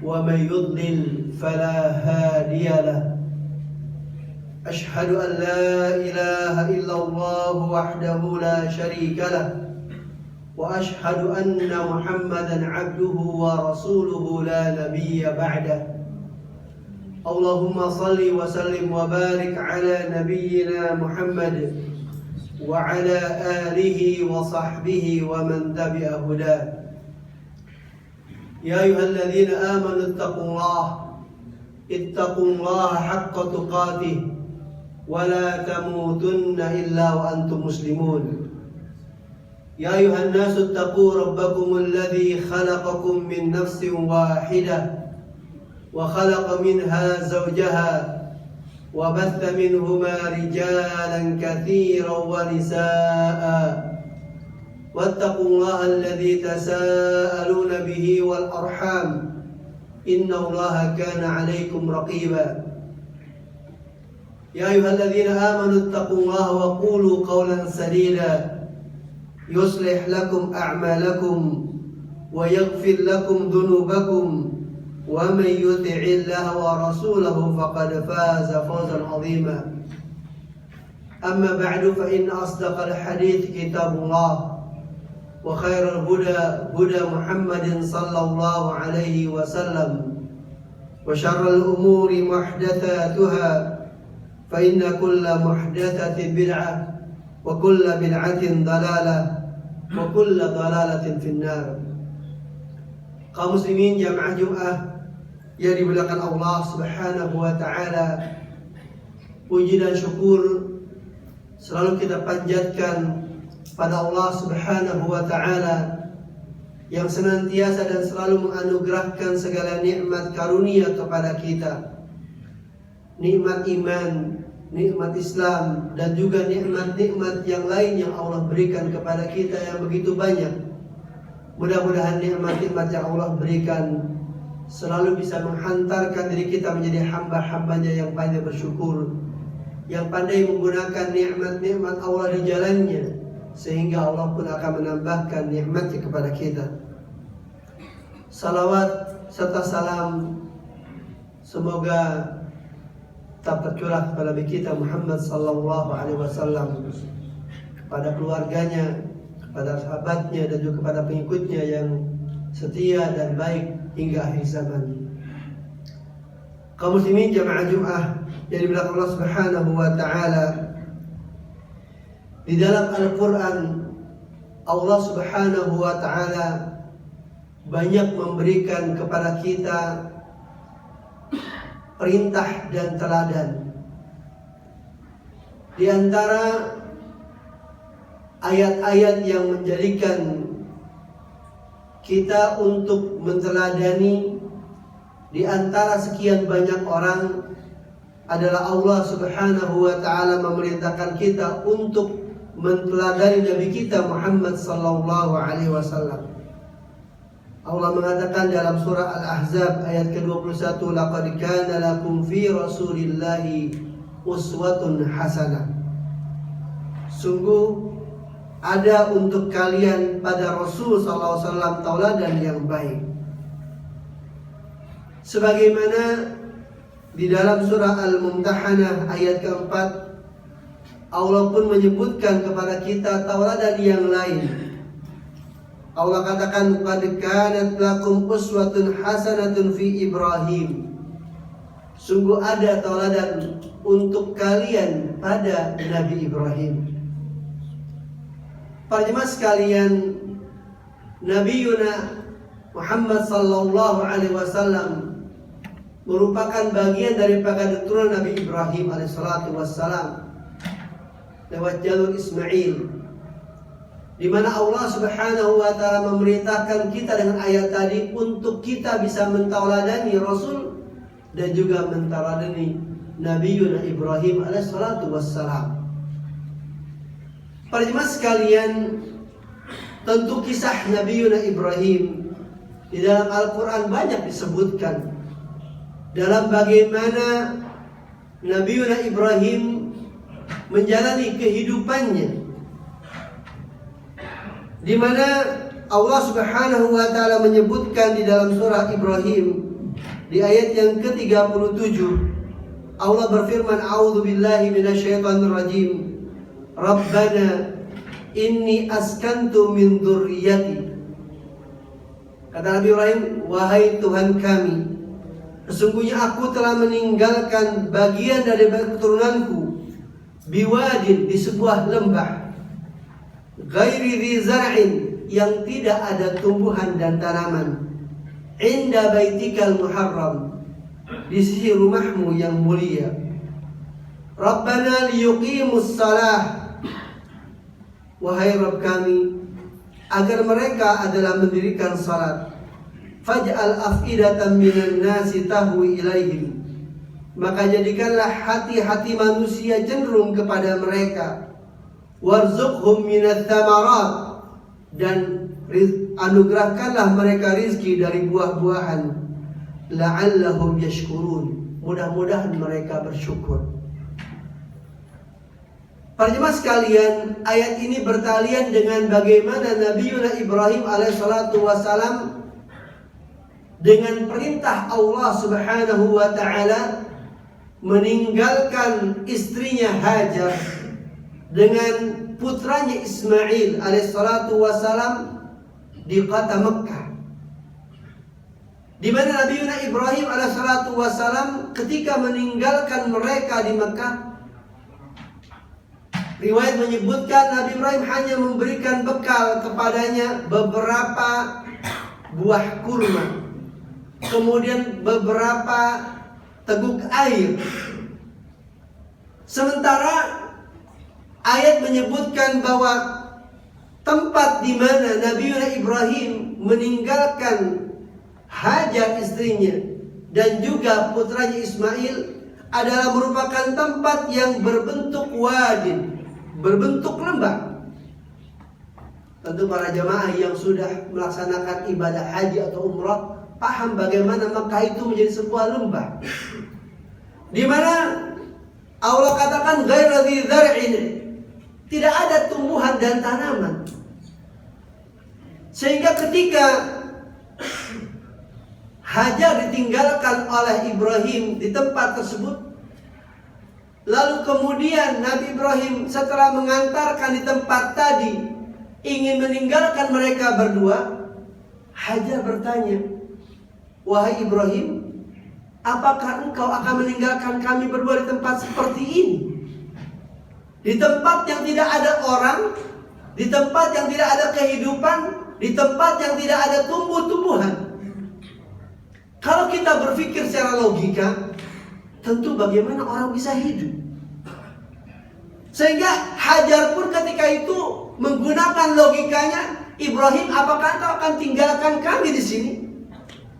ومن يضلل فلا هادي له أشهد أن لا إله إلا الله وحده لا شريك له وأشهد أن محمدا عبده ورسوله لا نبي بعده اللهم صل وسلم وبارك على نبينا محمد وعلى آله وصحبه ومن تبع هداه يا أيها الذين آمنوا اتقوا الله حق تقاته ولا تموتن إلا وأنتم مسلمون يا أيها الناس اتقوا ربكم الذي خلقكم من نفس واحدة وخلق منها زوجها وبث منهما رجالا كثيرا ونساء واتقوا الله الذي تساءلون به والأرحام إن الله كان عليكم رقيبا يا أيها الذين آمنوا اتقوا الله وقولوا قولا سديدا يصلح لكم أعمالكم ويغفر لكم ذنوبكم ومن يطع الله ورسوله فقد فاز فوزا عظيما أما بعد فإن أصدق الحديث كتاب الله وخير الهدى هدى محمد صلى الله عليه وسلم وشر الأمور محدثاتها فإن كل محدثة بدعة وكل بدعة ضلالة وكل ضلالة في النار. Kaum muslimin jamaah Jumat yang dimuliakan Allah Subhanahu wa taala, puji dan syukur selalu kita panjatkan pada Allah Subhanahu wa taala yang senantiasa dan selalu menganugerahkan segala nikmat karunia kepada kita. Nikmat iman, nikmat Islam, dan juga nikmat-nikmat yang lain yang Allah berikan kepada kita yang begitu banyak. Mudah-mudahan nikmat-nikmat yang Allah berikan selalu bisa menghantarkan diri kita menjadi hamba-hambanya yang pandai bersyukur, yang pandai menggunakan nikmat-nikmat Allah di jalannya, sehingga Allah pun akan menambahkan nikmatnya kepada kita. Salawat serta salam semoga tak tercurah kepada Nabi kita Muhammad sallallahu alaihi wasallam, kepada keluarganya, kepada sahabatnya, dan juga kepada pengikutnya yang setia dan baik hingga akhir zaman. Kaum muslimin jamaah Jumat yang dimuliakan Allah Subhanahu wa taala, di dalam Al-Quran Allah Subhanahu wa ta'ala banyak memberikan kepada kita perintah dan teladan. Di antara ayat-ayat yang menjadikan kita untuk menteladani di antara sekian banyak orang adalah Allah Subhanahu wa ta'ala memerintahkan kita untuk menteladani Nabi kita Muhammad sallallahu alaihi wasallam. Allah mengatakan dalam surah Al-Ahzab ayat ke-21, laqad kana lakum fi rasulillahi uswatun hasanah. Sungguh ada untuk kalian pada Rasul sallallahu alaihi wasallam tauladan yang baik. Sebagaimana di dalam surah Al-Mumtahanah ayat ke-4, Allah pun menyebutkan kepada kita tauladan yang lain. Allah katakan, qad kanat lakum uswatun hasanatun fi Ibrahim. Sungguh ada tauladan untuk kalian pada Nabi Ibrahim. Para jemaah sekalian, Nabi Muhammad sallallahu alaihi wasallam merupakan bagian daripada keturunan Nabi Ibrahim alaihissalatu wassalam lewat jalur Ismail, di mana Allah Subhanahu wa taala memerintahkan kita dengan ayat tadi untuk kita bisa mentauladani Rasul dan juga mentauladani Nabi Ibrahim alaihissalatu wassalam. Para jemaah sekalian, tentu kisah Nabi Ibrahim di dalam Al-Quran banyak disebutkan dalam bagaimana Nabi Ibrahim menjalani kehidupannya, di mana Allah Subhanahu wa taala menyebutkan di dalam surah Ibrahim Di ayat yang ke-37 Allah berfirman, a'udzubillahi minasyaitonirrajim. Rabbana inni askantu min dzurriyyati. Kata Nabi Ibrahim, wahai Tuhan kami, sesungguhnya aku telah meninggalkan bagian dari keturunanku biwadin, di sebuah lembah, ghairi dzi zar'in, yang tidak ada tumbuhan dan tanaman, inda baitikal muharram, di sisi rumahmu yang mulia. Rabbana liyuqimus salah, wahai Rabb kami, agar mereka adalah mendirikan salat. Faj'al af'idatan minan nasi tahwi ilaihim, maka jadikanlah hati-hati manusia cenderung kepada mereka. Warzuqhum minats tsamarat, dan anugerahkanlah mereka rizki dari buah-buahan. La'allahum yashkurun, mudah-mudahan mereka bersyukur. Para jemaah sekalian, ayat ini bertalian dengan bagaimana Nabiullah Ibrahim alaihissalatu wassalam dengan perintah Allah subhanahu wa ta'ala meninggalkan istrinya Hajar dengan putranya Ismail alaihissalatu wassalam di kota Mekah, di mana Nabiullah Ibrahim alaihissalatu wassalam ketika meninggalkan mereka di Mekah, riwayat menyebutkan Nabi Ibrahim hanya memberikan bekal kepadanya beberapa buah kurma, kemudian beberapa teguk air. Sementara ayat menyebutkan bahwa tempat di mana Nabiullah Ibrahim meninggalkan Hajar istrinya dan juga putranya Ismail adalah merupakan tempat yang berbentuk wadin, berbentuk lembah. Tentu para jamaah yang sudah melaksanakan ibadah haji atau umrah paham bagaimana Mekah itu menjadi sebuah lembah, di mana Allah katakan ghairu dzi zar'in, tidak ada tumbuhan dan tanaman. Sehingga ketika Hajar ditinggalkan oleh Ibrahim di tempat tersebut, lalu kemudian Nabi Ibrahim setelah mengantarkan di tempat tadi ingin meninggalkan mereka berdua, Hajar bertanya, wahai Ibrahim, apakah engkau akan meninggalkan kami berdua di tempat seperti ini? Di tempat yang tidak ada orang, di tempat yang tidak ada kehidupan, di tempat yang tidak ada tumbuh-tumbuhan. Kalau kita berpikir secara logika, tentu bagaimana orang bisa hidup? Sehingga Hajar pun ketika itu menggunakan logikanya, Ibrahim, apakah engkau akan tinggalkan kami di sini?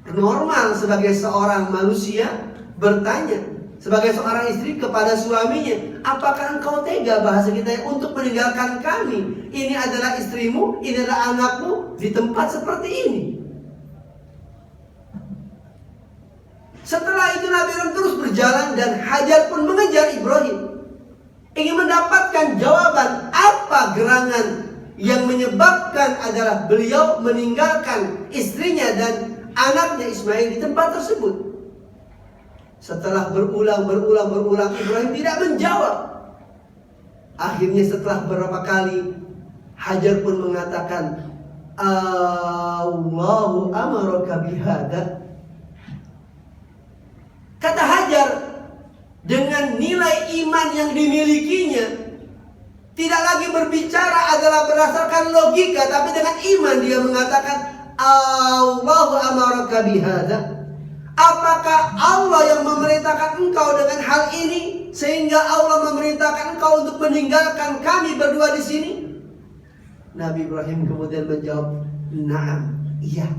Normal sebagai seorang manusia bertanya, sebagai seorang istri kepada suaminya, apakah engkau tega, bahasa kita, untuk meninggalkan kami? Ini adalah istrimu, ini adalah anakmu di tempat seperti ini. Setelah itu Nabi Ibrahim terus berjalan dan Hajar pun mengejar Ibrahim, ingin mendapatkan jawaban apa gerangan yang menyebabkan adalah beliau meninggalkan istrinya dan anaknya Ismail di tempat tersebut. Setelah berulang Ibrahim tidak menjawab. Akhirnya setelah beberapa kali Hajar pun mengatakan, Allahu amaraka bihada. Kata Hajar, dengan nilai iman yang dimilikinya, tidak lagi berbicara adalah berdasarkan logika, tapi dengan iman dia mengatakan, Allahu amaraka bihada. Apakah Allah yang memerintahkan engkau dengan hal ini, sehingga Allah memerintahkan engkau untuk meninggalkan kami berdua di sini? Nabi Ibrahim kemudian menjawab, na'am, iya.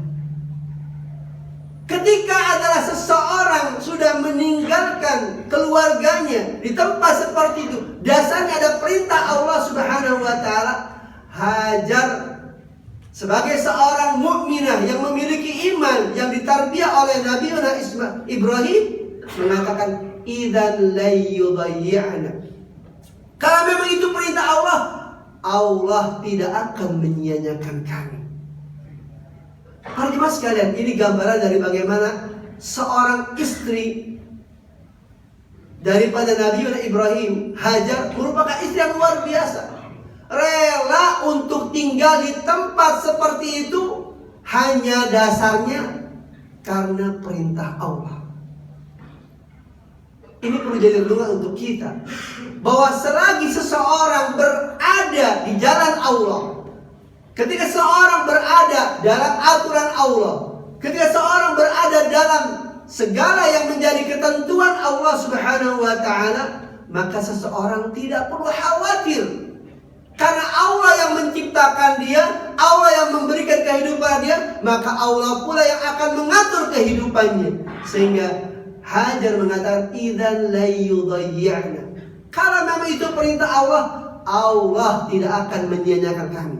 Ketika adalah seseorang sudah meninggalkan keluarganya di tempat seperti itu, dasarnya ada perintah Allah Subhanahu wa taala. Hajar sebagai seorang mukminah yang memiliki iman yang ditarbiyah oleh Nabi Ibrahim mengatakan, idzan la yudayyi'na. Kalau memang itu perintah Allah, Allah tidak akan menyia-nyiakan kami. Para jemaah sekalian, ini gambaran dari bagaimana seorang istri daripada Nabi Ibrahim, Hajar, merupakan istri yang luar biasa. Rela untuk tinggal di tempat seperti itu hanya dasarnya karena perintah Allah. Ini perlu jadi renungan untuk kita, bahwa selagi seseorang berada di jalan Allah, ketika seorang berada dalam aturan Allah, ketika seorang berada dalam segala yang menjadi ketentuan Allah Subhanahu wa ta'ala, maka seseorang tidak perlu khawatir. Karena Allah yang menciptakan dia, Allah yang memberikan kehidupan dia, maka Allah pula yang akan mengatur kehidupannya. Sehingga Hajar mengatakan, idzan la yudayyi'na. Kalau memang itu perintah Allah, Allah tidak akan menyia-nyiakan kami.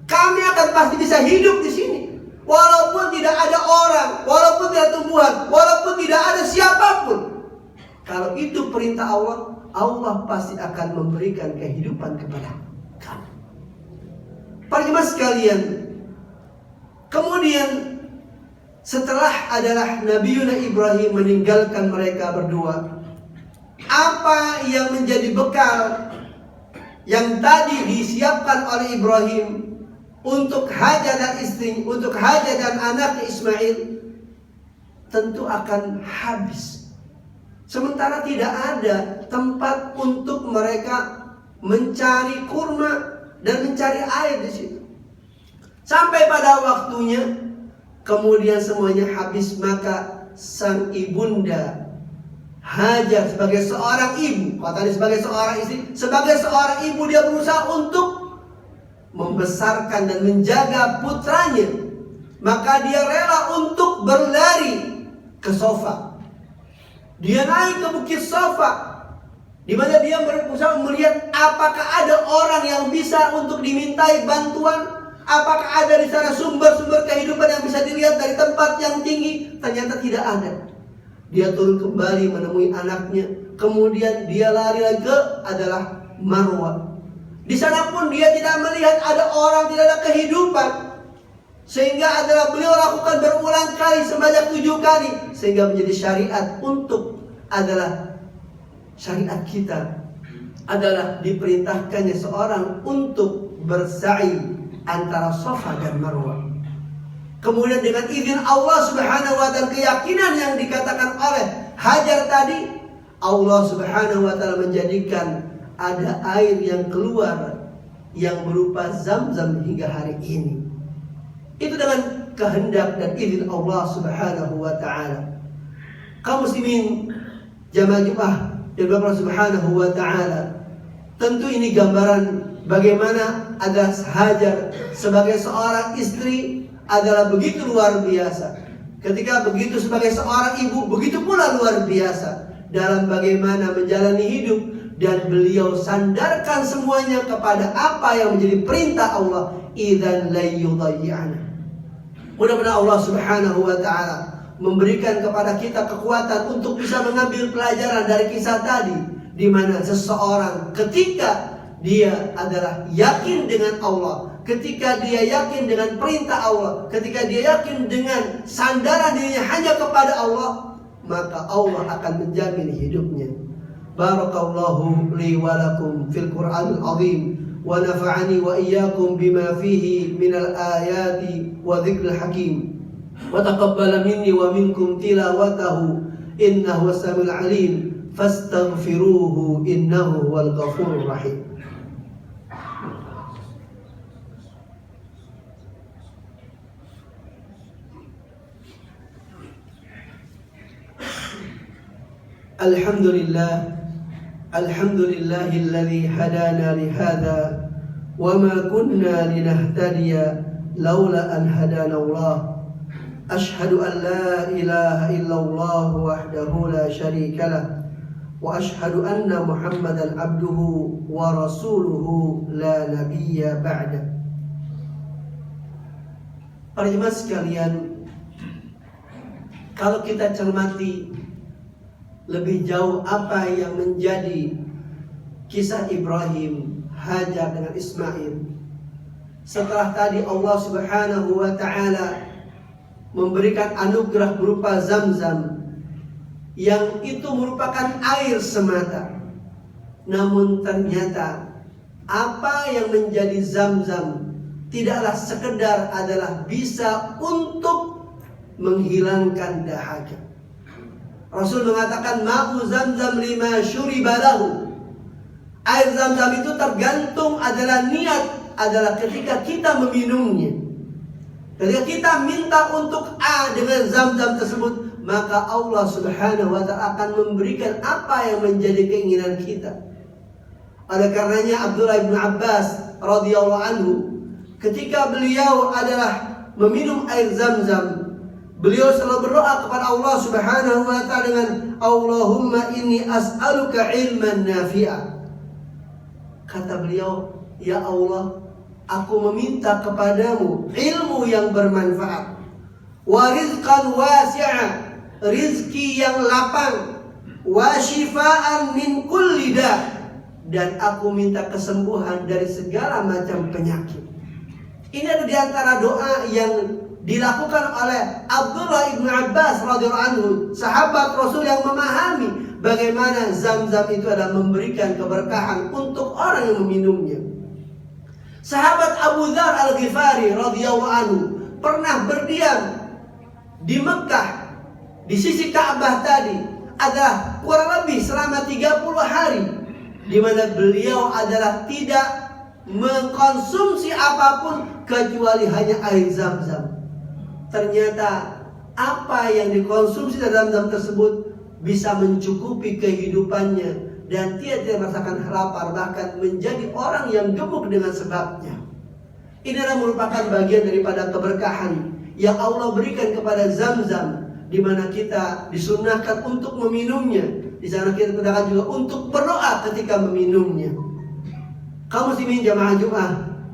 Kami akan pasti bisa hidup di sini. Walaupun tidak ada orang, walaupun tidak ada tumbuhan, walaupun tidak ada siapapun. Kalau itu perintah Allah, Allah pasti akan memberikan kehidupan kepada kami. Para jemaah sekalian, kemudian setelah adalah Nabiuna Ibrahim meninggalkan mereka berdua, apa yang menjadi bekal yang tadi disiapkan oleh Ibrahim untuk Hajar dan istri, untuk Hajar dan anaknya Ismail, tentu akan habis. Sementara tidak ada tempat untuk mereka mencari kurma dan mencari air di situ. Sampai pada waktunya, kemudian semuanya habis, maka sang ibunda Hajar sebagai seorang ibu, katanya sebagai seorang istri, sebagai seorang ibu dia berusaha untuk membesarkan dan menjaga putranya. Maka dia rela untuk berlari ke Safa. Dia naik ke bukit Safa, di mana dia berusaha melihat apakah ada orang yang bisa untuk dimintai bantuan, apakah ada di sana sumber-sumber kehidupan yang bisa dilihat dari tempat yang tinggi. Ternyata tidak ada. Dia turun kembali menemui anaknya, kemudian dia lari lagi ke adalah Marwah. Di sana pun dia tidak melihat ada orang, tidak ada kehidupan. Sehingga adalah beliau lakukan berulang kali sebanyak 7 kali, sehingga menjadi syariat untuk adalah syariat kita adalah diperintahkannya seorang untuk bersa'i antara Safa dan Marwah. Kemudian dengan izin Allah Subhanahu wa ta'ala, keyakinan yang dikatakan oleh Hajar tadi, Allah Subhanahu wa ta'ala menjadikan ada air yang keluar yang berupa Zam-Zam hingga hari ini. Itu dengan kehendak dan izin Allah Subhanahu wa ta'ala. Kaum muslimin jamaah Jumat yang Allah Subhanahu wa ta'ala, tentu ini gambaran bagaimana ada Hajar sebagai seorang istri adalah begitu luar biasa. Ketika begitu sebagai seorang ibu, begitu pula luar biasa dalam bagaimana menjalani hidup. Dan beliau sandarkan semuanya kepada apa yang menjadi perintah Allah, idzan la yudayyi'na. Mudah-mudahan Allah Subhanahu wa ta'ala memberikan kepada kita kekuatan untuk bisa mengambil pelajaran dari kisah tadi, di mana seseorang ketika dia adalah yakin dengan Allah, ketika dia yakin dengan perintah Allah, ketika dia yakin dengan sandaran dirinya hanya kepada Allah, maka Allah akan menjamin hidupnya. Barakallahu li wa lakum fil Qur'anil azim, wa nafa'ani wa iyyakum bima fihi minal ayati wa dzikril hakim, wa taqabbala minni wa minkum tilawatahu innahu was-sami'ul 'alim, fastaghfiruhu innahu huwal ghafurur rahim. Alhamdulillahilladzi hadana lihada wa ma kunna linahtadiya laula an hadana Allah. Ashhadu an la ilaha illallah wahdahu la syarika lah, wa ashhadu anna Muhammadan abduhu wa rasuluhu la nabiyya ba'da. Para jemaah sekalian, kalau kita cermati lebih jauh apa yang menjadi kisah Ibrahim, Hajar dengan Ismail, setelah tadi Allah Subhanahu wa ta'ala memberikan anugerah berupa Zam-Zam, yang itu merupakan air semata. Namun ternyata apa yang menjadi Zam-Zam tidaklah sekedar adalah bisa untuk menghilangkan dahaga. Rasul mengatakan ma'u Zam-Zam lima syuriba lahu. Air Zam-Zam itu tergantung adalah niat, adalah ketika kita meminumnya. Ketika kita minta untuk A dengan Zam-Zam tersebut, maka Allah Subhanahu wa ta'ala akan memberikan apa yang menjadi keinginan kita. Oleh karenanya Abdullah bin Abbas radhiyallahu anhu, ketika beliau adalah meminum air Zam-Zam, beliau selalu berdoa kepada Allah Subhanahu wa ta'ala dengan Allahumma inni as'aluka ilman nafi'a. Kata beliau, ya Allah, aku meminta kepadamu ilmu yang bermanfaat, wa rizqan wasi'a, rizki yang lapang, wa shifaan min kulli da', dan aku minta kesembuhan dari segala macam penyakit. Ini ada di antara doa yang dilakukan oleh Abdullah bin Abbas radhiyallahu anhu, sahabat Rasul yang memahami bagaimana Zam-Zam itu adalah memberikan keberkahan untuk orang yang meminumnya. Sahabat Abu Dzar Al-Ghifari radhiyallahu anhu pernah berdiam di Mekah, di sisi Ka'bah tadi, adalah kurang lebih selama 30 hari, di mana beliau adalah tidak mengkonsumsi apapun kecuali hanya air Zam-Zam. Ternyata apa yang dikonsumsi dalam Zam-Zam tersebut bisa mencukupi kehidupannya, dan dia tidak merasakan lapar, bahkan menjadi orang yang gemuk dengan sebabnya. Ini adalah merupakan bagian daripada keberkahan yang Allah berikan kepada Zam-Zam, di mana kita disunnahkan untuk meminumnya. Di sana kita diperintahkan juga untuk berdoa ketika meminumnya. Kaum muslimin jamaah Jumat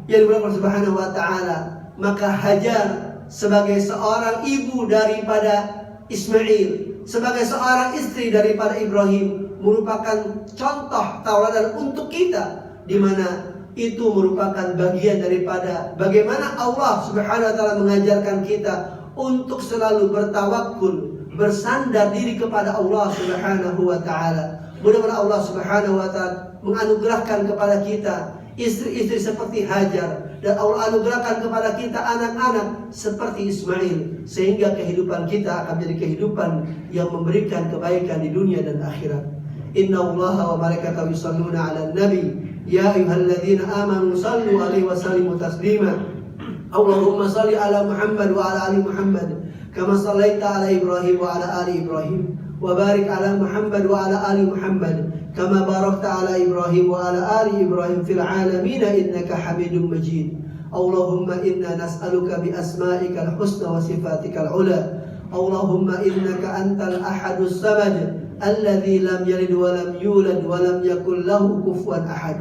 yang dimuliakan Allah Subhanahu wa ta'ala, maka Hajar sebagai seorang ibu daripada Ismail, sebagai seorang istri daripada Ibrahim, merupakan contoh tauladan untuk kita, di mana itu merupakan bagian daripada bagaimana Allah Subhanahu wa ta'ala mengajarkan kita untuk selalu bertawakul, bersandar diri kepada Allah Subhanahu wa ta'ala. Mudah-mudahan Allah Subhanahu wa ta'ala menganugerahkan kepada kita istri-istri seperti Hajar, dan Allah anugerahkan kepada kita anak-anak seperti Ismail, sehingga kehidupan kita akan menjadi kehidupan yang memberikan kebaikan di dunia dan akhirat. Inna Allaha wa malaikatahu yusalluna 'alan nabi ya ayyuhalladzina amanu sallu 'alaihi wa sallimu taslima. Allahumma salli 'ala Muhammad wa 'ala ali Muhammad kama shallaita 'ala Ibrahim wa 'ala ali Ibrahim, wa barik 'ala Muhammad wa 'ala ali Muhammad kama barakta 'ala Ibrahim wa 'ala ali Ibrahim fil 'alamin innaka Hamidum Majid. Allahumma inna nas'aluka bi asma'ikal husna wa sifatikal 'ula. Allahumma innaka antal ahadus samad alladzi lam yalid wa lam yulad wa lam yakul lahu kufuwan ahad.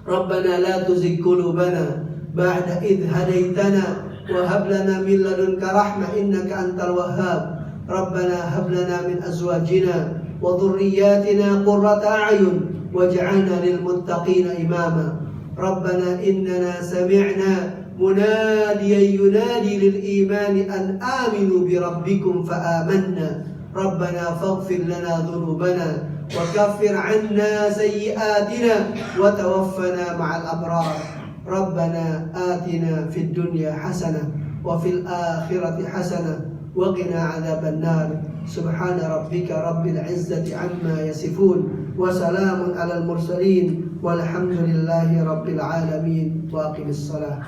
Rabbana la tuzigh qulubana ba'da idh hadaytana wa hab lana min ladunka rahmah innaka antal wahhab. Rabbana hab lana min azwajina wa dhurriyyatina qurrata a'yun waj'alna lil muttaqina imama. Rabbana innana sami'na munadiyan yunadi lil imani an aminu bi rabbikum fa amanna. Rabbana faghfir lana dhunubana wa kaffir 'anna sayyi'atina wa tawaffana ma'al abrar. Rabbana atina fid dunya hasanah wa fil akhirati hasanah wa qina 'adzaban nar. Subhana rabbika rabbil 'izzati 'amma yasifun wa salamun 'alal mursalin walhamdulillahi rabbil 'alamin. Wa aqimis shalah.